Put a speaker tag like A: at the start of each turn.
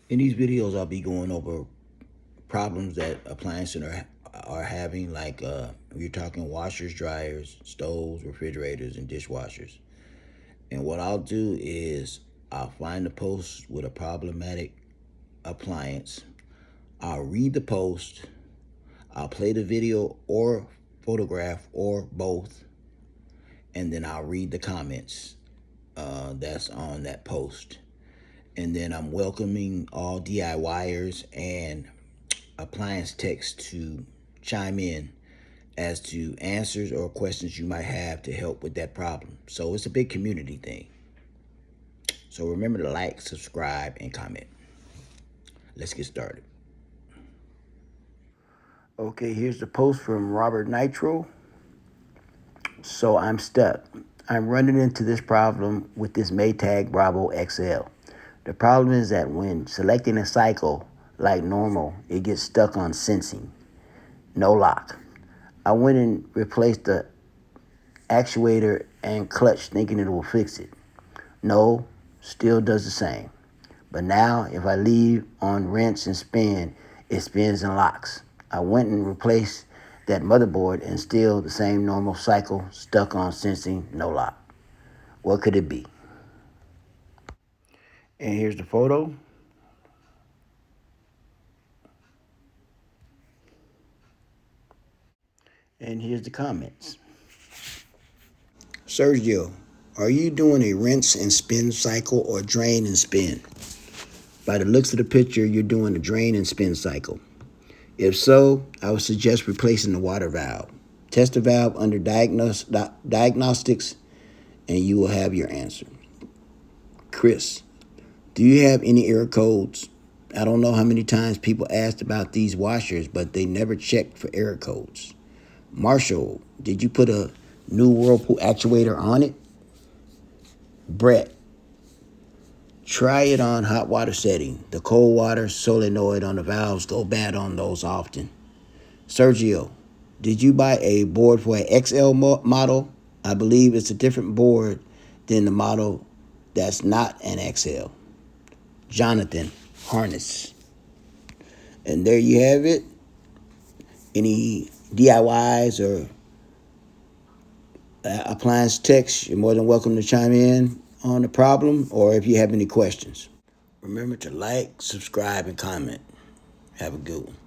A: In these videos, I'll be going over problems that appliances are having, like you're talking washers, dryers, stoves, refrigerators, and dishwashers. And what I'll do is I'll find the post with a problematic appliance. I'll read the post. I'll play the video or photograph or both, and then I'll read the comments that's on that post. And then I'm welcoming all DIYers and appliance techs to chime in as to answers or questions you might have to help with that problem. So it's a big community thing. So remember to like, subscribe, and comment. Let's get started. Okay, here's the post from Robert Nitro. So I'm stuck. I'm running into this problem with this Maytag Bravos XL. The problem is that when selecting a cycle like normal, it gets stuck on sensing. No lock. I went and replaced the actuator and clutch thinking it will fix it. No, still does the same. But now if I leave on rinse and spin, it spins and locks. I went and replaced that motherboard and still the same normal cycle, stuck on sensing, no lock. What could it be? And here's the photo. And here's the comments. Sergio, are you doing a rinse and spin cycle or drain and spin? By the looks of the picture, you're doing a drain and spin cycle. If so, I would suggest replacing the water valve. Test the valve under diagnostics and you will have your answer. Chris, do you have any error codes? I don't know how many times people asked about these washers, but they never checked for error codes. Marshall, did you put a new Whirlpool actuator on it? Brett, try it on hot water setting. The cold water solenoid on the valves go bad on those often. Sergio, did you buy a board for an XL model? I believe it's a different board than the model that's not an XL. Jonathan, harness. And there you have it. Any DIYs or appliance techs, you're more than welcome to chime in on the problem or if you have any questions. Remember to like, subscribe, and comment. Have a good one.